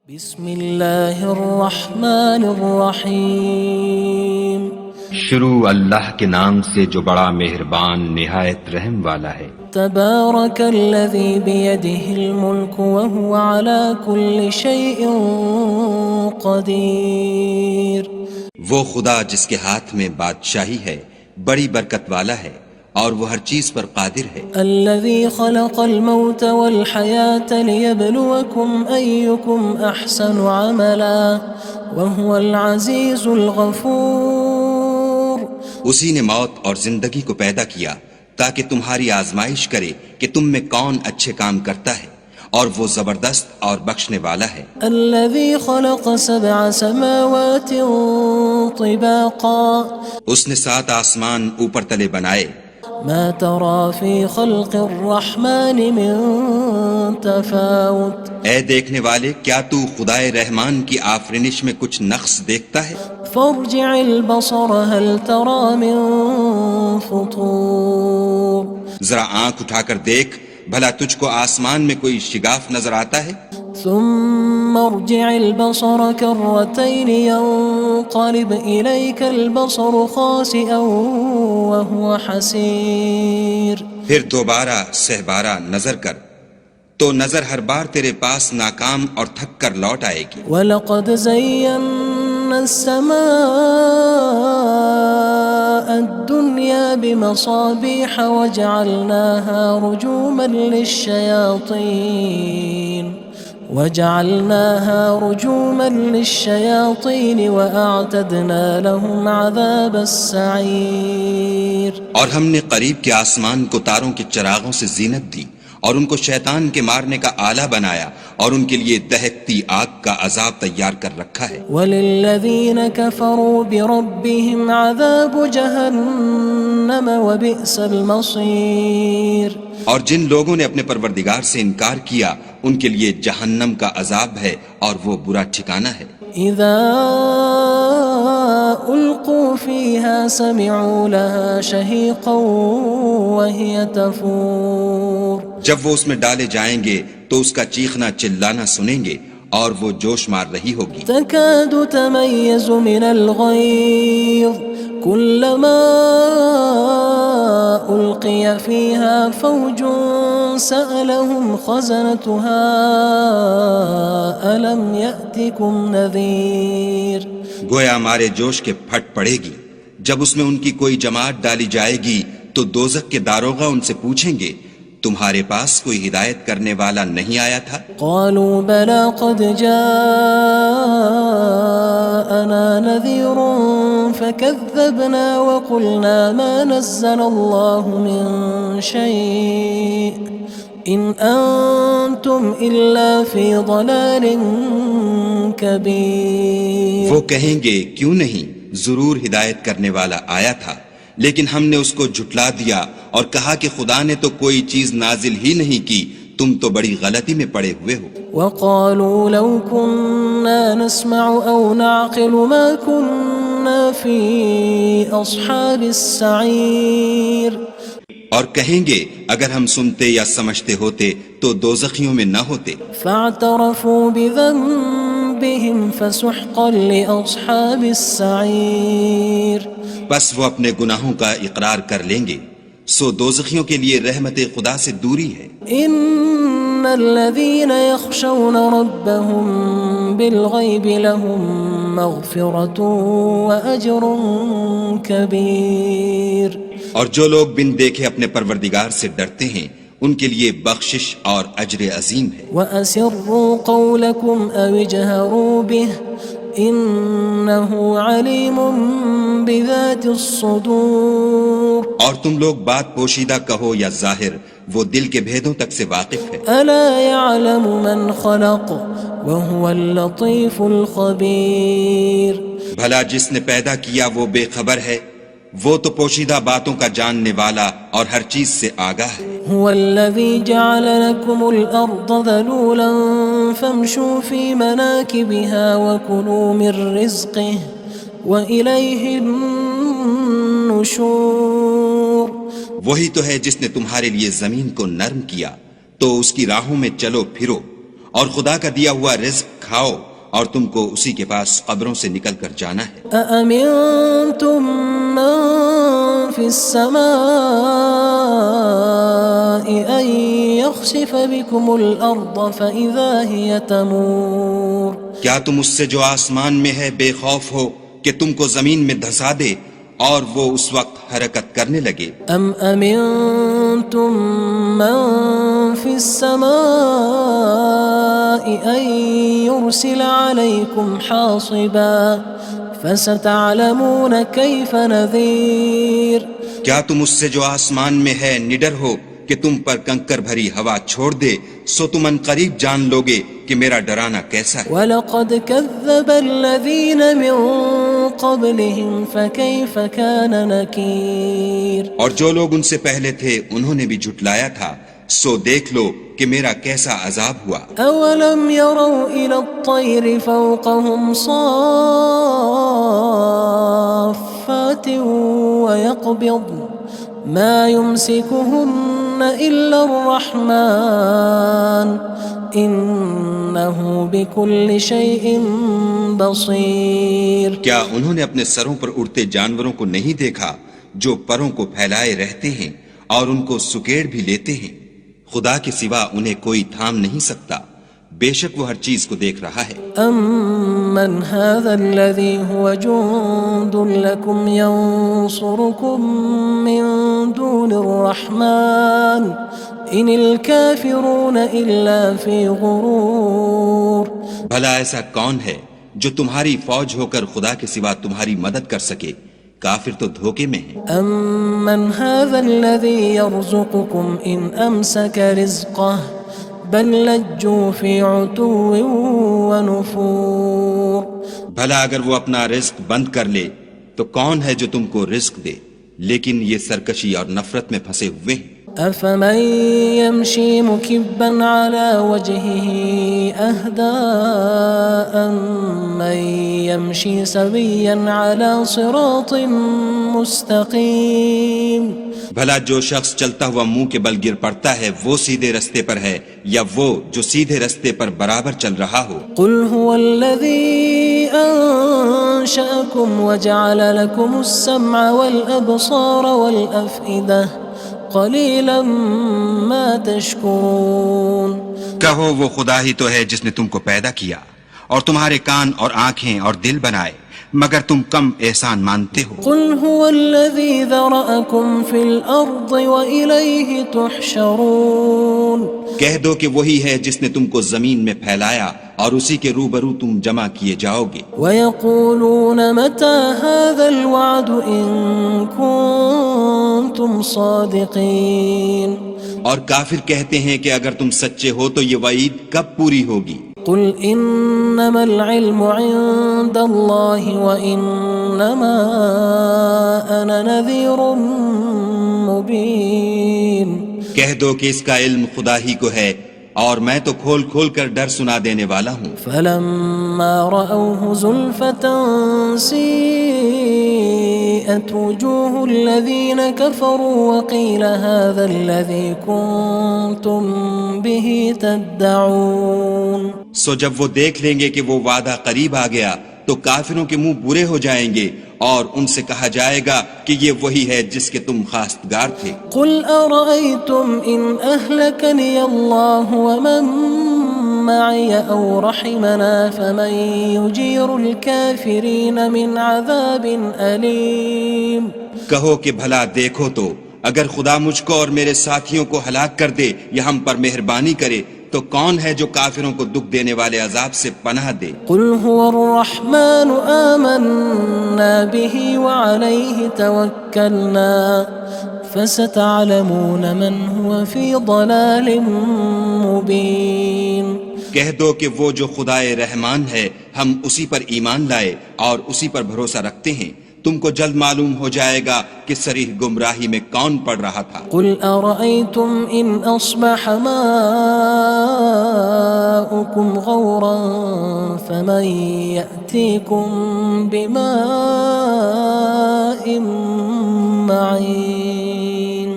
بسم اللہ الرحمن الرحیم شروع اللہ کے نام سے جو بڑا مہربان نہایت رحم والا ہے۔ تبارک الذی بیدہ الملک وہو علی کل شیء قدیر۔ وہ خدا جس کے ہاتھ میں بادشاہی ہے بڑی برکت والا ہے اور وہ ہر چیز پر قادر ہے۔ الذی خلق الموت والحیاة لیبلوکم ایکم احسن عملا وہو العزیز الغفور۔ اسی نے موت اور زندگی کو پیدا کیا تاکہ تمہاری آزمائش کرے کہ تم میں کون اچھے کام کرتا ہے، اور وہ زبردست اور بخشنے والا ہے۔ الذی خلق سبع سماوات طباقا اس نے 7 آسمان اوپر تلے بنائے۔ ما ترى في خلق الرحمن من تفاوت اے دیکھنے والے، کیا تو خدائے رحمان کی آفرینش میں کچھ نقص دیکھتا ہے؟ فارجع البصر هل ترى من فطور۔ ذرا آنکھ اٹھا کر دیکھ، بھلا تجھ کو آسمان میں کوئی شگاف نظر آتا ہے؟ ثم ارجع البصر كرتين ينقلب إليك البصر خاسئا وهو حسير۔ پھر دوبارہ سہبارہ نظر کر تو نظر ہر بار تیرے پاس ناکام اور تھک کر لوٹ آئے گی۔ وَلَقَدْ زَيَّنَّا السَّمَاءَ الدُّنْيَا بِمَصَابِيحَ وَجَعَلْنَاهَا رُجُومًا لِلشَّيَاطِينِ وَأَعْتَدْنَا لَهُمْ عَذَابَ السَّعِيرِ۔ اور ہم نے قریب کے آسمان کو تاروں کے چراغوں سے زینت دی اور ان کو شیطان کے مارنے کا آلہ بنایا، اور ان کے لیے دہکتی آگ کا عذاب تیار کر رکھا ہے۔ وَلِلَّذِينَ كَفَرُوا بِرَبِّهِمْ عَذَابُ جَهَنَّمَ وَبِئْسَ الْمَصِيرُ۔ اور جن لوگوں نے اپنے پروردگار سے انکار کیا ان کے لیے جہنم کا عذاب ہے اور وہ برا ٹھکانہ ہے۔ اذا القوا فيها سمعوا لها شهيقا وهي تفور۔ جب وہ اس میں ڈالے جائیں گے تو اس کا چیخنا چلانا سنیں گے اور وہ جوش مار رہی ہوگی۔ تكاد تميز من الغيظ كلما ألقي فيها فوج سألهم خزنتها ألم يأتكم نذير۔ گویا مارے جوش کے پھٹ پڑے گی۔ جب اس میں ان کی کوئی جماعت ڈالی جائے گی تو دوزخ کے داروغہ ان سے پوچھیں گے تمہارے پاس کوئی ہدایت کرنے والا نہیں آیا تھا؟ قالوا بلى قد جاءنا نذير فكذبنا وقلنا ما نزل الله من شيء إن أنتم إلا في ضلال كبير۔ وہ کہیں گے کیوں نہیں، ضرور ہدایت کرنے والا آیا تھا، لیکن ہم نے اس کو جھٹلا دیا اور کہا کہ خدا نے تو کوئی چیز نازل ہی نہیں کی، تم تو بڑی غلطی میں پڑے ہوئے ہو۔ وقالوا لو كنا نسمع أو نعقل ما كنا في أصحاب السعير۔ اور کہیں گے اگر ہم سنتے یا سمجھتے ہوتے تو دوزخیوں میں نہ ہوتے۔ فاعترفوا بذنبهم فسحقا لأصحاب السعير۔ بس وہ اپنے گناہوں کا اقرار کر لیں گے، سو دوزخیوں کے لیے رحمت خدا سے دوری ہے۔ ان الذين يخشون ربهم بالغيب لهم مغفرة وأجر كبير۔ اور جو لوگ بن دیکھے اپنے پروردگار سے ڈرتے ہیں ان کے لیے بخشش اور اجر عظیم ہے۔ وَأَسِرُّوا قَوْلَكُمْ أَوِ اجْهَرُوا بِهِ إِنَّهُ عَلِيمٌ بِذَاتِ الصُّدُورِ۔ اور تم لوگ بات پوشیدہ کہو یا ظاہر، وہ دل کے بھیدوں تک سے واقف ہے۔ أَلَا يَعْلَمُ مَنْ خَلَقَ وَهُوَ اللَّطِيفُ الْخَبِيرُ۔ بھلا جس نے پیدا کیا وہ بے خبر ہے، وہ تو پوشیدہ باتوں کا جاننے والا اور ہر چیز سے آگاہ ہے۔ هو الذي جعل لكم الأرض ذلولا فامشوا في مناكبها وكلوا من رزقه وإليه النشور۔ وہی تو ہے جس نے تمہارے لیے زمین کو نرم کیا تو اس کی راہوں میں چلو پھرو اور خدا کا دیا ہوا رزق کھاؤ اور تم کو اسی کے پاس قبروں سے نکل کر جانا ہے۔ أأمنتم من في السماء أن يخسف بكم الأرض فإذا هي تمور کیا تم اس سے جو آسمان میں ہے بے خوف ہو کہ تم کو زمین میں دھسا دے اور وہ اس وقت حرکت کرنے لگے؟ أم أمنتم من في السماء أن يرسل عليكم حاصبا فستعلمون كيف نذير کیا تم اس سے جو آسمان میں ہے نڈر ہو کہ تم پر کنکر بھری ہوا چھوڑ دے، سو تم ان قریب جان لوگے کہ میرا ڈرانا کیسا ہے۔ وَلَقَدْ كَذَّبَ الَّذِينَ مِن قَبْلِهِمْ فَكَيْفَ كَانَ نَكِيرٌ اور جو لوگ ان سے پہلے تھے انہوں نے بھی جھٹلایا تھا، سو دیکھ لو کہ میرا کیسا عذاب ہوا۔ أَوَلَمْ يَرَوْا إِلَى الطَّيْرِ فَوْقَهُمْ صَافَّاتٍ وَيَقْبِضْنَ مَا يُمْسِكُهُنَّ إِلَّا الرَّحْمَنُ إِنَّهُ بِكُلِّ شَيْءٍ بَصِيرٌ کیا انہوں نے اپنے سروں پر اڑتے جانوروں کو نہیں دیکھا جو پروں کو پھیلائے رہتے ہیں اور ان کو سکیڑ بھی لیتے ہیں؟ خدا کے سوا انہیں کوئی تھام نہیں سکتا، بے شک وہ ہر چیز کو دیکھ رہا ہے۔ أَمَّنْ هَذَا الَّذِي هُوَ جُندٌ لَكُمْ يَنصُرُكُم مِّن دُونِ الرَّحْمَنِ إِنِ الْكَافِرُونَ إِلَّا فِي غُرُورٍ بھلا ایسا کون ہے جو تمہاری فوج ہو کر خدا کے سوا تمہاری مدد کر سکے؟ کافر تو دھوکے میں ہیں۔ أَمَّنْ هَذَا الَّذِي يَرْزُقُكُمْ إِنْ أَمْسَكَ رِزْقَهُ بَلْ لَجُّوا فِي عُتُوٍّ وَنُفُورٍ بھلا اگر وہ اپنا رزق بند کر لے تو کون ہے جو تم کو رزق دے؟ لیکن یہ سرکشی اور نفرت میں پھنسے ہوئے ہیں۔ أَفَمَن يَمْشِي مُكِبًّا عَلَى وَجْهِهِ أَهْدَىٰ أَمَّن يَمْشِي سَوِيًّا عَلَى صِرَاطٍ مُّسْتَقِيمٍ بھلا جو شخص چلتا ہوا منہ کے بل گر پڑتا ہے وہ سیدھے رستے پر ہے یا وہ جو سیدھے رستے پر برابر چل رہا ہو؟ قُلْ هُوَ الَّذِي أَنشَأَكُمْ وَجَعَلَ لَكُمُ السَّمْعَ وَالْأَبْصَارَ وَالْأَفْئِدَةَ قَلِيلًا مَا تَشْكُرُونَ کہو وہ خدا ہی تو ہے جس نے تم کو پیدا کیا اور تمہارے کان اور آنکھیں اور دل بنائے، مگر تم کم احسان مانتے ہو۔ قُلْ هُوَ الَّذِي ذَرَأَكُمْ فِي الْأَرْضِ وَإِلَيْهِ تُحْشَرُونَ کہہ دو کہ وہی ہے جس نے تم کو زمین میں پھیلایا اور اسی کے روبرو تم جمع کیے جاؤ گے۔ وَيَقُولُونَ مَتَى هَذَا الْوَعْدُ إِن كُنتُمْ صَادِقِينَ اور کافر کہتے ہیں کہ اگر تم سچے ہو تو یہ وعید کب پوری ہوگی؟ قُلْ إِنَّمَا الْعِلْمُ عِندَ اللَّهِ وَإِنَّمَا أَنَا نَذِيرٌ مُّبِينٌ کہہ دو کہ اس کا علم خدا ہی کو ہے اور میں تو کھول کھول کر ڈر سنا دینے والا ہوں۔ فَلَمَّا رَأَوْهُ زُلْفَةً سِيئَتْ وُجُوهُ الَّذِينَ كَفَرُوا وَقِيلَ هَذَا الَّذِي كُنتُم بِهِ تَدَّعُونَ سو جب وہ دیکھ لیں گے کہ وہ وعدہ قریب آ گیا تو کافروں کے منہ برے ہو جائیں گے اور ان سے کہا جائے گا کہ یہ وہی ہے جس کے تم خواستگار تھے۔ قُلْ أَرَأَيْتُمْ إِنْ أَهْلَكَنِيَ اللَّهُ وَمَن مَّعِيَ أَوْ رَحِمَنَا فَمَن يُجِيرُ الْكَافِرِينَ مِنْ عَذَابٍ أَلِيمٍ کہو کہ بھلا دیکھو تو اگر خدا مجھ کو اور میرے ساتھیوں کو ہلاک کر دے یا ہم پر مہربانی کرے تو کون ہے جو کافروں کو دکھ دینے والے عذاب سے پناہ دے؟ قُلْ هُوَ الرَّحْمَنُ آمَنَّا بِهِ وَعَلَيْهِ تَوَكَّلْنَا فَسَتَعْلَمُونَ مَنْ هُوَ فِي ضَلَالٍ مُّبِينٍ کہہ دو کہ وہ جو خدائے رحمان ہے ہم اسی پر ایمان لائے اور اسی پر بھروسہ رکھتے ہیں، تم کو جلد معلوم ہو جائے گا کہ صریح گمراہی میں کون پڑ رہا تھا۔ قُلْ أَرَأَيْتُمْ إِنْ أَصْبَحَ مَاؤُكُمْ غَوْرًا فَمَن يَأْتِيكُم بِمَاءٍ مَّعِينٍ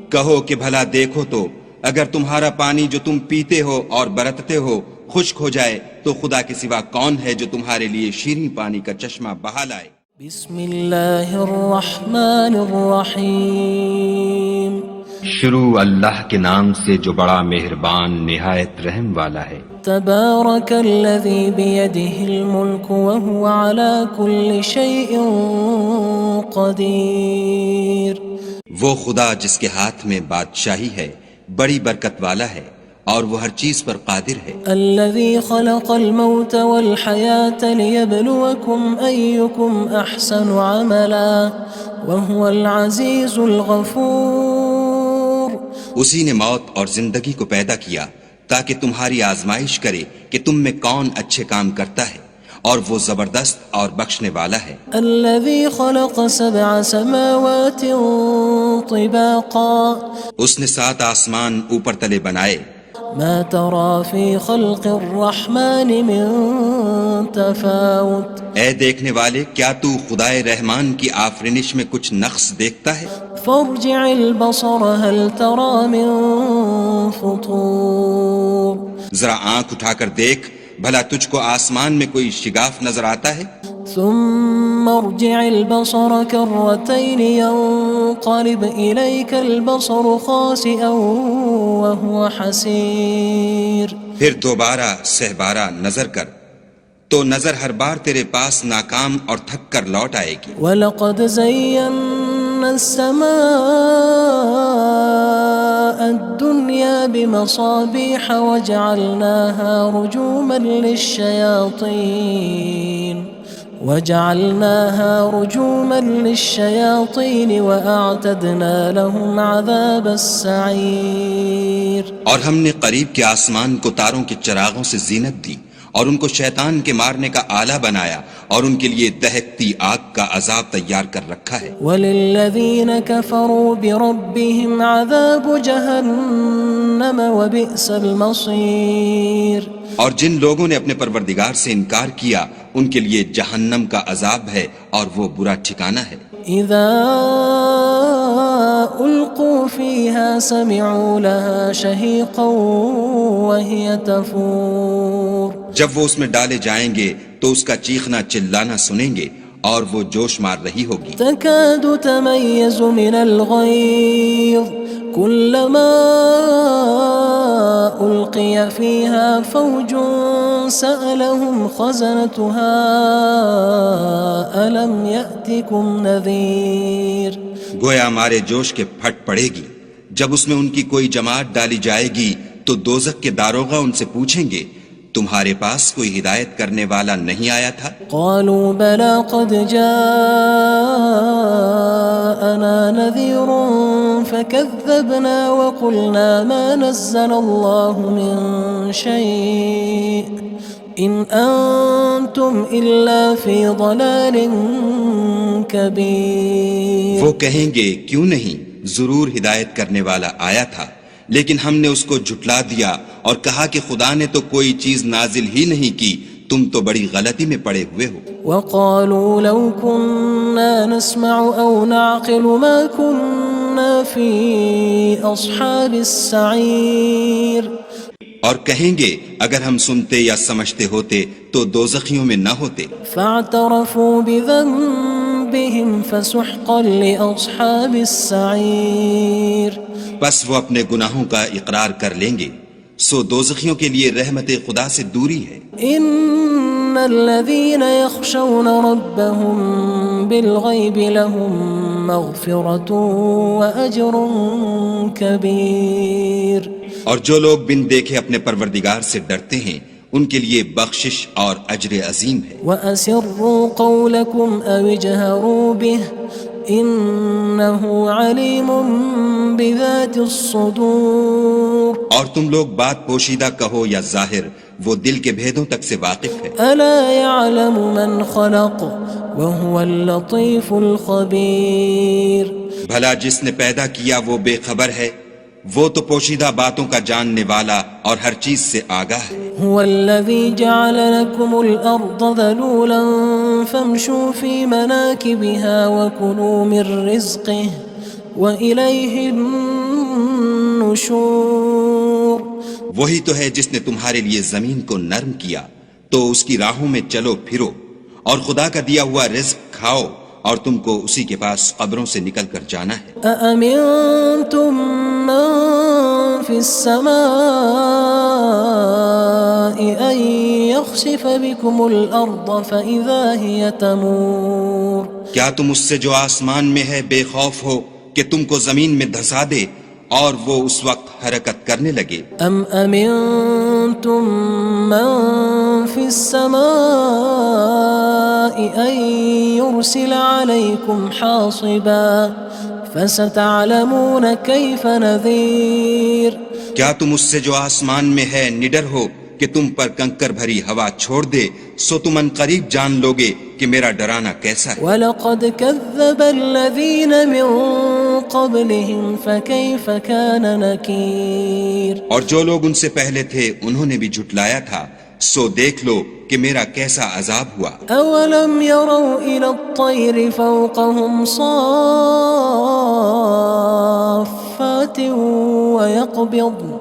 کہو کہ بھلا دیکھو تو اگر تمہارا پانی جو تم پیتے ہو اور برتتے ہو خشک ہو جائے تو خدا کے سوا کون ہے جو تمہارے لیے شیریں پانی کا چشمہ بہا لائے؟ بسم اللہ الرحمن الرحیم شروع اللہ کے نام سے جو بڑا مہربان نہایت رحم والا ہے۔ تبارک الذی بیدہ الملک وہو علی کل شیء قدیر۔ وہ خدا جس کے ہاتھ میں بادشاہی ہے بڑی برکت والا ہے اور وہ ہر چیز پر قادر ہے۔ الذي خلق الموت والحياة ليبلوكم أيكم أحسن عملا وهو العزيز الغفور۔ اسی نے موت اور زندگی کو پیدا کیا تاکہ تمہاری آزمائش کرے کہ تم میں کون اچھے کام کرتا ہے، اور وہ زبردست اور بخشنے والا ہے۔ الذي خلق 7 سماوات طباقا۔ اس نے 7 آسمان اوپر تلے بنائے۔ ما ترى في خلق الرحمن من تفاوت۔ اے دیکھنے والے، کیا تو خدائے رحمان کی آفرینش میں کچھ نقص دیکھتا ہے؟ فارجع البصر هل ترى من فطور۔ ذرا آنکھ اٹھا کر دیکھ، بھلا تجھ کو آسمان میں کوئی شگاف نظر آتا ہے؟ ثم ارجع البصر كرتين ينقلب إليك البصر خاسئا وهو حسير۔ پھر دوبارہ سہبارہ نظر کر تو نظر ہر بار تیرے پاس ناکام اور تھک کر لوٹ آئے گی۔ وَلَقَدْ زَيَّنَّا السَّمَاءَ الدُّنْيَا بِمَصَابِيحَ وَجَعَلْنَاهَا رُجُومًا لِلشَّيَاطِينِ وَأَعْتَدْنَا لَهُمْ عَذَابَ السَّعِيرِ۔ اور ہم نے قریب کے آسمان کو تاروں کے چراغوں سے زینت دی اور ان کو شیطان کے مارنے کا آلہ بنایا اور ان کے لیے دہکتی آگ کا عذاب تیار کر رکھا ہے۔ وَلِلَّذِينَ كَفَرُوا بِرَبِّهِمْ عَذَابُ جَهَنَّمَ وَبِئْسَ الْمَصِيرُ۔ اور جن لوگوں نے اپنے پروردگار سے انکار کیا ان کے لیے جہنم کا عذاب ہے اور وہ برا ٹھکانہ ہے۔ اذا القوا فيها سمعوا لها شهيقا وهي تفور۔ جب وہ اس میں ڈالے جائیں گے تو اس کا چیخنا چلانا سنیں گے اور وہ جوش مار رہی ہوگی۔ تكاد تميز من الغيظ كلما ألقي فيها فوج سألهم خزنتها ألم يأتكم نذير۔ گویا مارے جوش کے پھٹ پڑے گی۔ جب اس میں ان کی کوئی جماعت ڈالی جائے گی تو دوزخ کے داروغہ ان سے پوچھیں گے تمہارے پاس کوئی ہدایت کرنے والا نہیں آیا تھا؟ قالوا بلى قد جاءنا نذير فكذبنا وقلنا ما نزل الله من شيء إن أنتم إلا في ضلال كبير۔ وہ کہیں گے کیوں نہیں، ضرور ہدایت کرنے والا آیا تھا، لیکن ہم نے اس کو جھٹلا دیا اور کہا کہ خدا نے تو کوئی چیز نازل ہی نہیں کی، تم تو بڑی غلطی میں پڑے ہوئے ہو۔ وقالوا لو كنا نسمع أو نعقل ما كنا في أصحاب السعير۔ اور کہیں گے اگر ہم سنتے یا سمجھتے ہوتے تو دوزخیوں میں نہ ہوتے۔ فاعترفوا بذنبهم فسحقا لأصحاب السعير۔ بس وہ اپنے گناہوں کا اقرار کر لیں گے، سو دوزخیوں کے لیے رحمت خدا سے دوری ہے۔ ان الذين يخشون ربهم بالغيب لهم مغفرة وأجر كبير۔ اور جو لوگ بن دیکھے اپنے پروردگار سے ڈرتے ہیں ان کے لیے بخشش اور اجر عظیم ہے۔ وَأَسِرُّوا قَوْلَكُمْ أَوِ اجْهَرُوا بِهِ إِنَّهُ عَلِيمٌ بِذَاتِ الصُّدُورِ۔ اور تم لوگ بات پوشیدہ کہو یا ظاہر، وہ دل کے بھیدوں تک سے واقف ہے۔ أَلَا يَعْلَمُ مَنْ خَلَقَ وَهُوَ اللَّطِيفُ الْخَبِيرُ۔ بھلا جس نے پیدا کیا وہ بے خبر ہے، وہ تو پوشیدہ باتوں کا جاننے والا اور ہر چیز سے آگاہ ہے۔ هو الذي جعل لكم الأرض ذلولا فامشوا في مناكبها وكلوا من رزقه وإليه النشور۔ النشور وہی تو ہے جس نے تمہارے لیے زمین کو نرم کیا تو اس کی راہوں میں چلو پھرو اور خدا کا دیا ہوا رزق کھاؤ اور تم کو اسی کے پاس قبروں سے نکل کر جانا ہے أأمنتم من في السماء أن يخسف بكم الأرض فإذا هي تمور کیا تم اس سے جو آسمان میں ہے بے خوف ہو کہ تم کو زمین میں دھسا دے اور وہ اس وقت حرکت کرنے لگے أم أمنتم من في السماء أن يرسل عليكم حاصبا فستعلمون كيف نذير کیا تم اس سے جو آسمان میں ہے نڈر ہو کہ تم پر کنکر بھری ہوا چھوڑ دے سو تم ان قریب جان لوگے کہ میرا ڈرانا کیسا ہے وَلَقَدْ كَذَّبَ الَّذِينَ مِن قَبْلِهِمْ فَكَيْفَ كَانَ نَكِيرٌ اور جو لوگ ان سے پہلے تھے انہوں نے بھی جھٹلایا تھا سو دیکھ لو کہ میرا کیسا عذاب ہوا أَوَلَمْ يَرَوْا إِلَى الطَّيْرِ فَوْقَهُمْ صَافَّاتٍ وَيَقْبِضْنَ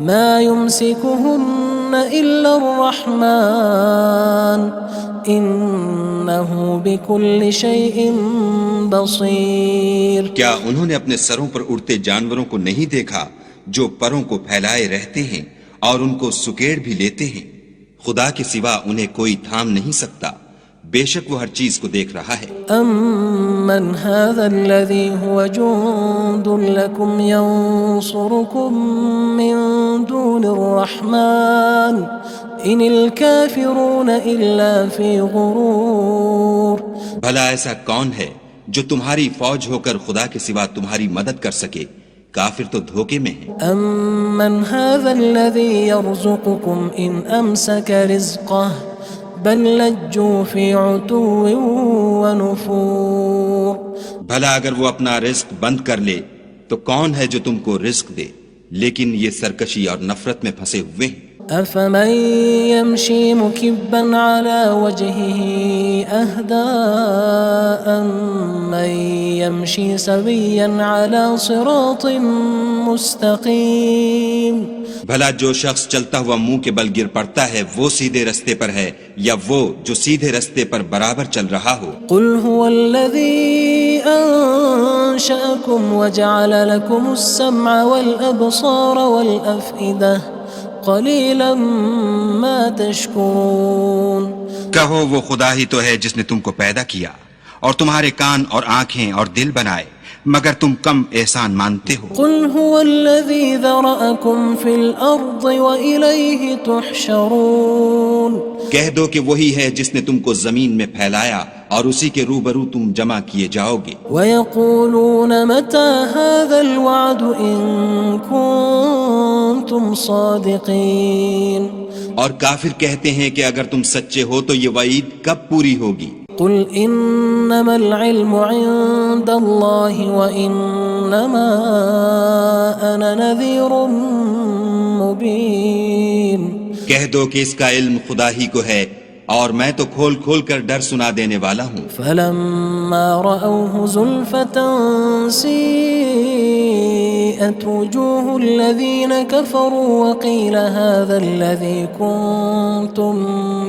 مَا يُمْسِكُهُنَّ إِلَّا الرَّحْمَنُ إِنَّهُ بِكُلِّ شَيْءٍ بَصِيرٌ کیا انہوں نے اپنے سروں پر اڑتے جانوروں کو نہیں دیکھا جو پروں کو پھیلائے رہتے ہیں اور ان کو سکیڑ بھی لیتے ہیں خدا کے سوا انہیں کوئی تھام نہیں سکتا بے شک وہ ہر چیز کو دیکھ رہا ہے أَمَّنْ هَذَا الَّذِي هُوَ جُندٌ لَكُمْ يَنصُرُكُم مِّن دُونِ الرَّحْمَنِ إِنِ الْكَافِرُونَ إِلَّا فِي غُرُورٍ بھلا ایسا کون ہے جو تمہاری فوج ہو کر خدا کے سوا تمہاری مدد کر سکے کافر تو دھوکے میں ہیں أَمَّنْ هَذَا الَّذِي يَرْزُقُكُمْ إِنْ أَمْسَكَ رِزْقَهُ بل لجوا في عتو ونفور بھلا اگر وہ اپنا رزق بند کر لے تو کون ہے جو تم کو رزق دے لیکن یہ سرکشی اور نفرت میں پھنسے ہوئے ہیں أفمن يمشي مكبا على وجهه أهدى أمن يمشي سويا على صراط مستقيم بھلا جو شخص چلتا ہوا منہ کے بل گر پڑتا ہے وہ سیدھے رستے پر ہے یا وہ جو سیدھے رستے پر برابر چل رہا ہو قل هو الذي أنشأكم وجعل لكم السمع والأبصار والأفئدة قلیلا ما تشکرون کہو وہ خدا ہی تو ہے جس نے تم کو پیدا کیا اور تمہارے کان اور آنکھیں اور دل بنائے مگر تم کم احسان مانتے ہو قل هو الذي ذرأكم في الأرض وإليه تحشرون کہہ دو کہ وہی ہے جس نے تم کو زمین میں پھیلایا اور اسی کے روبرو تم جمع کیے جاؤ گے وَيَقُولُونَ مَتَى هَذَا الْوَعْدُ إِن كُنتُمْ صَادِقِينَ اور کافر کہتے ہیں کہ اگر تم سچے ہو تو یہ وعید کب پوری ہوگی قل إنما العلم عند الله وإنما أنا نذير مبين کہہ دو کہ اس کا علم خدا ہی کو ہے اور میں تو کھول کھول کر ڈر سنا دینے والا ہوں فلما رأوه زلفة سيئت وجوه الذين كفروا وقيل هذا الذي كنتم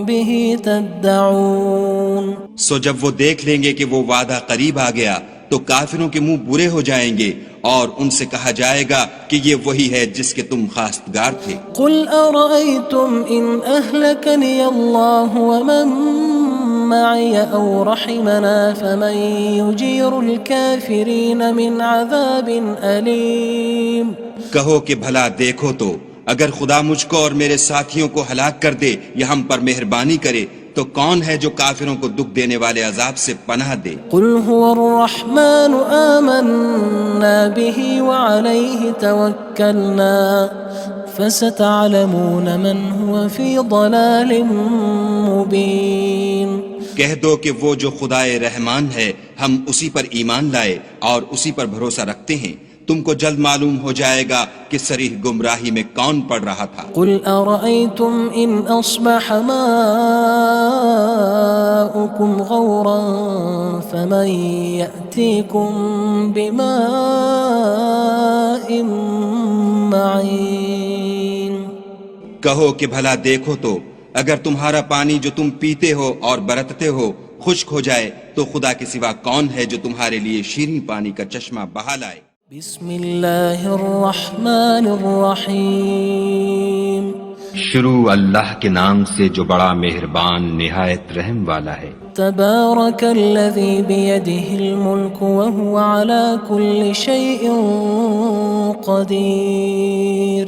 به تدعون سو جب وہ دیکھ لیں گے کہ وہ وعدہ قریب آ گیا تو کافروں کے منہ برے ہو جائیں گے اور ان سے کہا جائے گا کہ یہ وہی ہے جس کے تم خواستگار تھے قل أرأيتم إن أهلكني الله ومن معي أو رحمنا فمن يجير الكافرين من عذاب أليم کہو کہ بھلا دیکھو تو اگر خدا مجھ کو اور میرے ساتھیوں کو ہلاک کر دے یا ہم پر مہربانی کرے تو کون ہے جو کافروں کو دکھ دینے والے عذاب سے پناہ دے قل هو الرحمن آمنا به وعليه توكلنا فستعلمون من هو في ضلال مبين کہہ دو کہ وہ جو خدائے رحمان ہے ہم اسی پر ایمان لائے اور اسی پر بھروسہ رکھتے ہیں تم کو جلد معلوم ہو جائے گا کہ صریح گمراہی میں کون پڑ رہا تھا قل أرأيتم إن أصبح ماؤكم غورا فمن يأتيكم بماء کہو کہ بھلا دیکھو تو اگر تمہارا پانی جو تم پیتے ہو اور برتتے ہو خشک ہو جائے تو خدا کے سوا کون ہے جو تمہارے لیے شیریں پانی کا چشمہ بہا لائے؟ بسم اللہ الرحمن الرحیم شروع اللہ کے نام سے جو بڑا مہربان نہایت رحم والا ہے۔ تبارک الذی بیدہ الملک وہو علی کل شیء قدیر۔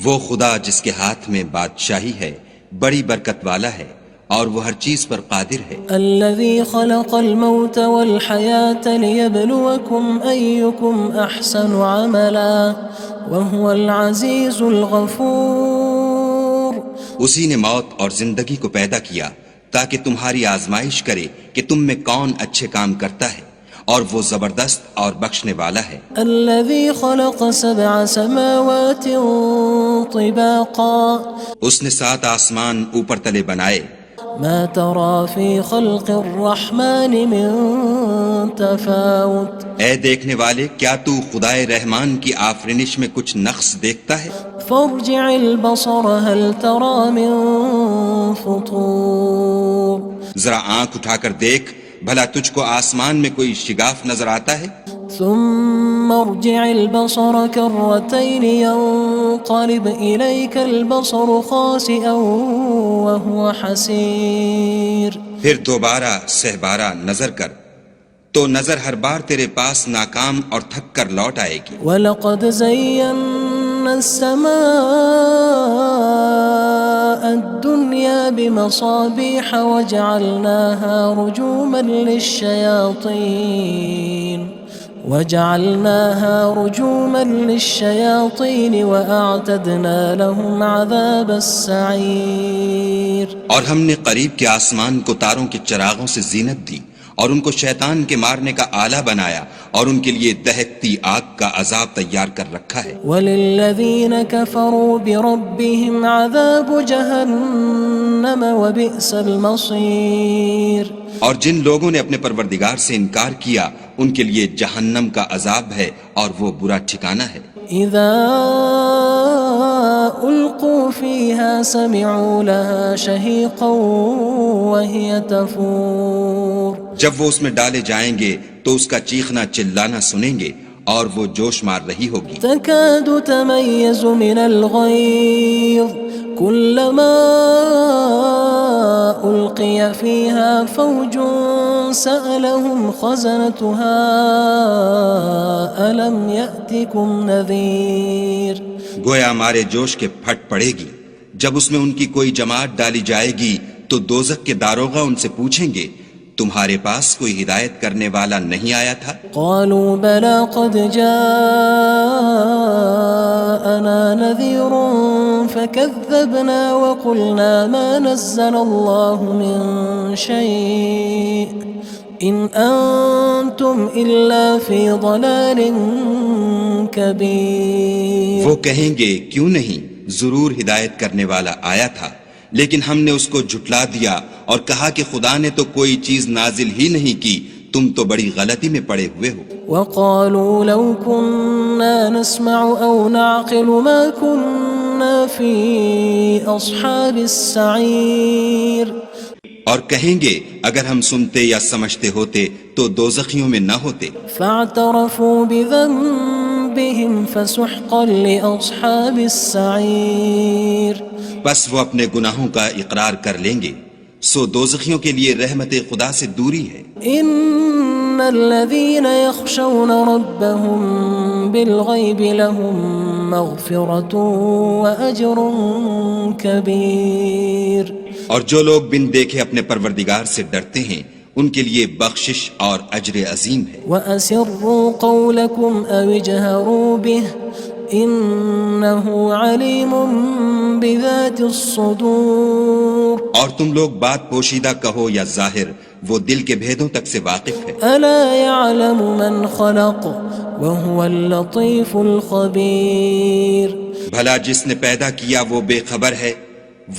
وہ خدا جس کے ہاتھ میں بادشاہی ہے بڑی برکت والا ہے اور وہ ہر چیز پر قادر ہے۔ الذی خلق الموت والحیاة لیبلوکم ایکم احسن عملا وہو العزیز الغفور۔ اسی نے موت اور زندگی کو پیدا کیا تاکہ تمہاری آزمائش کرے کہ تم میں کون اچھے کام کرتا ہے، اور وہ زبردست اور بخشنے والا ہے۔ الذی خلق سبع سماوات طباقا۔ اس نے 7 آسمان اوپر تلے بنائے۔ ما ترى في خلق الرحمن من تفاوت۔ اے دیکھنے والے، کیا تو خدائے رحمان کی آفرینش میں کچھ نقص دیکھتا ہے؟ فارجع البصر هل ترى من فطور۔ ذرا آنکھ اٹھا کر دیکھ، بھلا تجھ کو آسمان میں کوئی شگاف نظر آتا ہے؟ ثم ارجع البصر كرتين ينقلب إليك البصر خاسئا وهو حسير۔ پھر دوبارہ سہبارہ نظر کر تو نظر ہر بار تیرے پاس ناکام اور تھک کر لوٹ آئے گی۔ وَلَقَدْ زَيَّنَّا السَّمَاءَ الدُّنْيَا بِمَصَابِيحَ وَجَعَلْنَاهَا رُجُومًا لِلشَّيَاطِينِ وَأَعْتَدْنَا لَهُمْ عَذَابَ السَّعِيرِ۔ اور ہم نے قریب کے آسمان کو تاروں کے چراغوں سے زینت دی اور ان کو شیطان کے مارنے کا آلہ بنایا اور ان کے لیے دہکتی آگ کا عذاب تیار کر رکھا ہے۔ وَلِلَّذِينَ كَفَرُوا بِرَبِّهِمْ عَذَابُ جَهَنَّمَ وَبِئْسَ الْمَصِيرُ۔ اور جن لوگوں نے اپنے پروردگار سے انکار کیا ان کے لیے جہنم کا عذاب ہے اور وہ برا ٹھکانہ ہے۔ اذا القوا فيها سمعوا لها شهيقا وهي تفور۔ جب وہ اس میں ڈالے جائیں گے تو اس کا چیخنا چلانا سنیں گے اور وہ جوش مار رہی ہوگی۔ تكاد تميز من الغيظ كلما ألقي فيها فوج سألهم خزنتها ألم يأتكم نذير۔ گویا مارے جوش کے پھٹ پڑے گی۔ جب اس میں ان کی کوئی جماعت ڈالی جائے گی تو دوزخ کے داروغہ ان سے پوچھیں گے تمہارے پاس کوئی ہدایت کرنے والا نہیں آیا تھا؟ قالوا بلى قد جاءنا نذير فكذبنا وقلنا ما نزل الله من شيء إن أنتم إلا في ضلال كبير۔ وہ کہیں گے کیوں نہیں، ضرور ہدایت کرنے والا آیا تھا، لیکن ہم نے اس کو جھٹلا دیا اور کہا کہ خدا نے تو کوئی چیز نازل ہی نہیں کی، تم تو بڑی غلطی میں پڑے ہوئے ہو۔ وقالوا لو كنا نسمع أو نعقل ما كنا في أصحاب السعير۔ اور کہیں گے اگر ہم سنتے یا سمجھتے ہوتے تو دوزخیوں میں نہ ہوتے۔ فاعترفوا بذنبهم فسحقا لأصحاب السعير۔ بس وہ اپنے گناہوں کا اقرار کر لیں گے، سو دوزخیوں کے لیے رحمت خدا سے دوری ہے۔ ان الذين يخشون ربهم بالغيب لهم مغفرة واجر كبير۔ اور جو لوگ بن دیکھے اپنے پروردگار سے ڈرتے ہیں ان کے لیے بخشش اور اجر عظیم ہے۔ وَأَسِرُّوا قَوْلَكُمْ أَوِ اجْهَرُوا بِهِ إِنَّهُ عَلِيمٌ بِذَاتِ الصُّدُورِ۔ اور تم لوگ بات پوشیدہ کہو یا ظاہر، وہ دل کے بھیدوں تک سے واقف ہے۔ أَلَا يَعْلَمُ مَنْ خَلَقَ وَهُوَ اللَّطِيفُ الْخَبِيرُ۔ بھلا جس نے پیدا کیا وہ بے خبر ہے،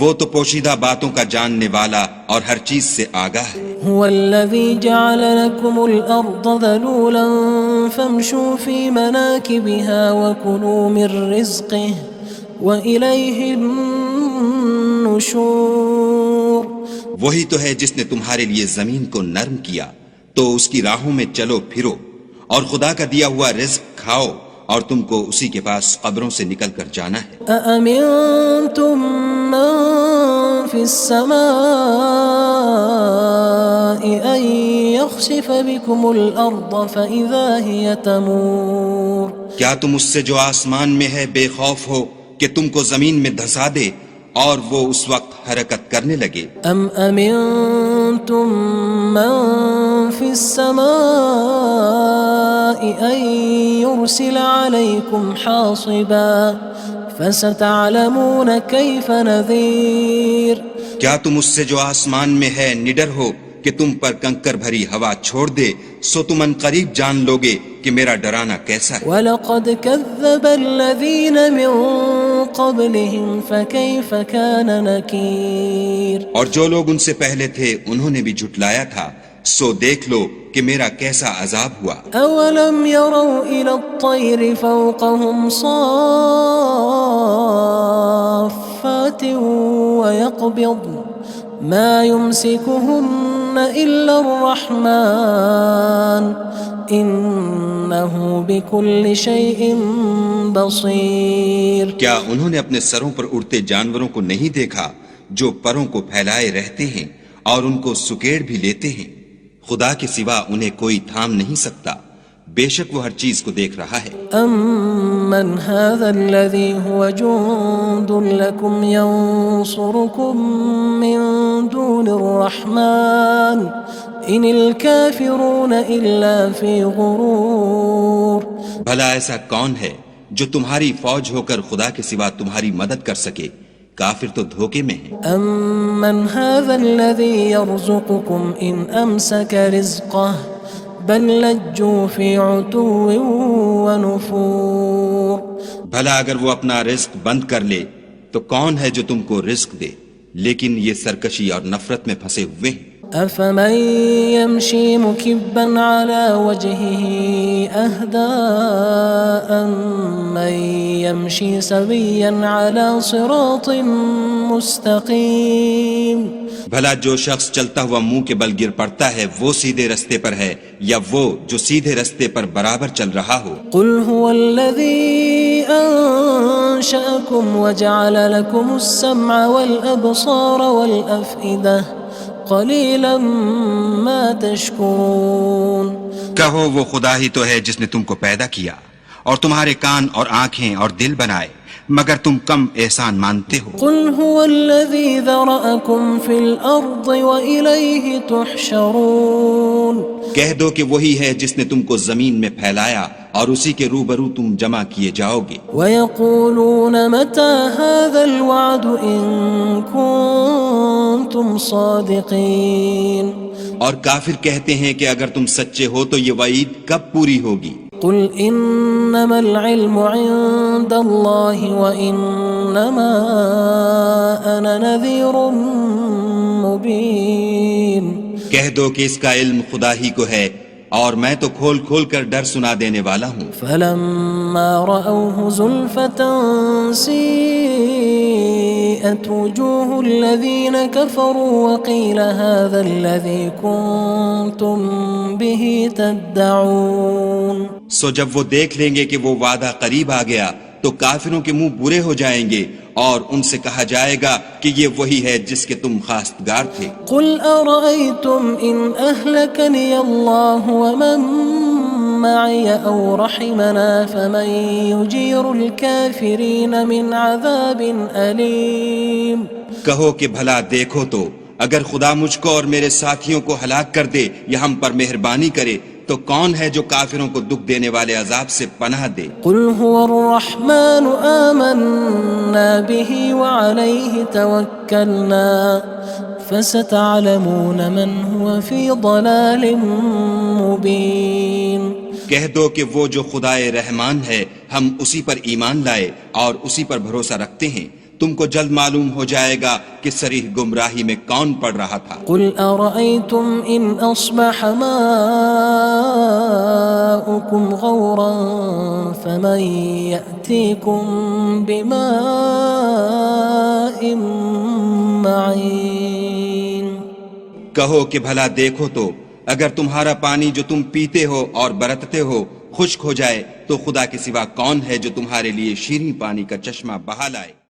وہ تو پوشیدہ باتوں کا جاننے والا اور ہر چیز سے آگاہ ہے۔ هو الذي جعل لكم الأرض ذلولا فامشوا في مناكبها وكلوا من رزقه وإليه النشور۔ النشور وہی تو ہے جس نے تمہارے لیے زمین کو نرم کیا تو اس کی راہوں میں چلو پھرو، اور خدا کا دیا ہوا رزق کھاؤ، اور تم کو اسی کے پاس قبروں سے نکل کر جانا ہے۔ أأمنتم من في السماء أن يخسف بكم الأرض فإذا هي تمور کیا تم اس سے جو آسمان میں ہے بے خوف ہو کہ تم کو زمین میں دھسا دے اور وہ اس وقت حرکت کرنے لگے؟ أم أمنتم من في السماء أن يرسل عليكم حاصبا فستعلمون كيف نذير کیا تم اس سے جو آسمان میں ہے نڈر ہو کہ تم پر کنکر بھری ہوا چھوڑ دے، سو تم ان قریب جان لوگے کہ میرا ڈرانا کیسا ہے۔ وَلَقَدْ كَذَّبَ الَّذِينَ مِن قَبْلِهِمْ فَكَيْفَ كَانَ نَكِيرٌ اور جو لوگ ان سے پہلے تھے انہوں نے بھی جھٹلایا تھا، سو دیکھ لو کہ میرا کیسا عذاب ہوا۔ أَوَلَمْ يَرَوْا إِلَى الطَّيْرِ فَوْقَهُمْ صَافَّاتٍ وَيَقْبِضْنَ مَا يُمْسِكُهُنَّ إِلَّا الرَّحْمَنُ إِنَّهُ بِكُلِّ شَيْءٍ بَصِيرٌ کیا انہوں نے اپنے سروں پر اڑتے جانوروں کو نہیں دیکھا جو پروں کو پھیلائے رہتے ہیں اور ان کو سکیڑ بھی لیتے ہیں؟ خدا کے سوا انہیں کوئی تھام نہیں سکتا، بے شک وہ ہر چیز کو دیکھ رہا ہے۔ أَمَّنْ هَذَا الَّذِي هُوَ جُندٌ لَكُمْ يَنصُرُكُم مِّن دُونِ الرَّحْمَنِ إِنِ الْكَافِرُونَ إِلَّا فِي غُرُورٍ بھلا ایسا کون ہے جو تمہاری فوج ہو کر خدا کے سوا تمہاری مدد کر سکے؟ کافر تو دھوکے میں ہیں۔ أَمَّنْ هَذَا الَّذِي يَرْزُقُكُمْ إِنْ أَمْسَكَ رِزْقَهُ بَلْ لَجُّوا فِي عُتُوٍّ وَنُفُورٍ بھلا اگر وہ اپنا رزق بند کر لے تو کون ہے جو تم کو رزق دے؟ لیکن یہ سرکشی اور نفرت میں پھنسے ہوئے ہیں۔ أَفَمَن يَمْشِي مُكِبًّا عَلَى وَجْهِهِ أَهْدَىٰ أَمَّن يَمْشِي سَوِيًّا عَلَى صِرَاطٍ مُّسْتَقِيمٍ بھلا جو شخص چلتا ہوا منہ کے بل گر پڑتا ہے وہ سیدھے رستے پر ہے یا وہ جو سیدھے رستے پر برابر چل رہا ہو؟ قُلْ هُوَ الَّذِي أَنشَأَكُمْ وَجَعَلَ لَكُمُ السَّمْعَ وَالْأَبْصَارَ وَالْأَفْئِدَةَ قَلِيلًا مَا تَشْكُرُونَ کہو وہ خدا ہی تو ہے جس نے تم کو پیدا کیا اور تمہارے کان اور آنکھیں اور دل بنائے، مگر تم کم احسان مانتے ہو۔ قُلْ هُوَ الَّذِي ذَرَأَكُمْ فِي الْأَرْضِ وَإِلَيْهِ تُحْشَرُونَ کہہ دو کہ وہی ہے جس نے تم کو زمین میں پھیلایا اور اسی کے روبرو تم جمع کیے جاؤ گے۔ وَيَقُولُونَ مَتَى هَذَا الْوَعْدُ إِن كُنتُمْ صَادِقِينَ اور کافر کہتے ہیں کہ اگر تم سچے ہو تو یہ وعید کب پوری ہوگی؟ قُلْ إِنَّمَا الْعِلْمُ عِندَ اللَّهِ وَإِنَّمَا أَنَا نَذِيرٌ مُّبِينٌ کہہ دو کہ اس کا علم خدا ہی کو ہے اور میں تو کھول کھول کر ڈر سنا دینے والا ہوں۔ فَلَمَّا رَأَوْهُ زُلْفَةً سِيئَتْ وُجُوهُ الَّذِينَ كَفَرُوا وَقِيلَ هَذَا الَّذِي كُنتُم بِهِ تَدَّعُونَ سو جب وہ دیکھ لیں گے کہ وہ وعدہ قریب آ گیا تو کافروں کے منہ برے ہو جائیں گے اور ان سے کہا جائے گا کہ یہ وہی ہے جس کے تم خواستگار تھے۔ قُلْ أَرَأَيْتُمْ إِنْ أَهْلَكَنِيَ اللَّهُ وَمَن مَّعِيَ أَوْ رَحِمَنَا فَمَن يُجِيرُ الْكَافِرِينَ مِنْ عَذَابٍ أَلِيمٍ کہو کہ بھلا دیکھو تو اگر خدا مجھ کو اور میرے ساتھیوں کو ہلاک کر دے یا ہم پر مہربانی کرے تو کون ہے جو کافروں کو دکھ دینے والے عذاب سے پناہ دے؟ قُلْ هُوَ الرَّحْمَنُ آمَنَّا بِهِ وَعَلَيْهِ تَوَكَّلْنَا فَسَتَعْلَمُونَ مَنْ هُوَ فِي ضَلَالٍ مُّبِينٍ کہہ دو کہ وہ جو خدائے رحمان ہے ہم اسی پر ایمان لائے اور اسی پر بھروسہ رکھتے ہیں، تم کو جلد معلوم ہو جائے گا کہ صریح گمراہی میں کون پڑ رہا تھا۔ قل أرأيتم إن أصبح ماؤكم غورا فمن يأتيكم بماء معين۔ کہو کہ بھلا دیکھو تو اگر تمہارا پانی جو تم پیتے ہو اور برتتے ہو خشک ہو جائے تو خدا کے سوا کون ہے جو تمہارے لیے شیریں پانی کا چشمہ بہا لائے؟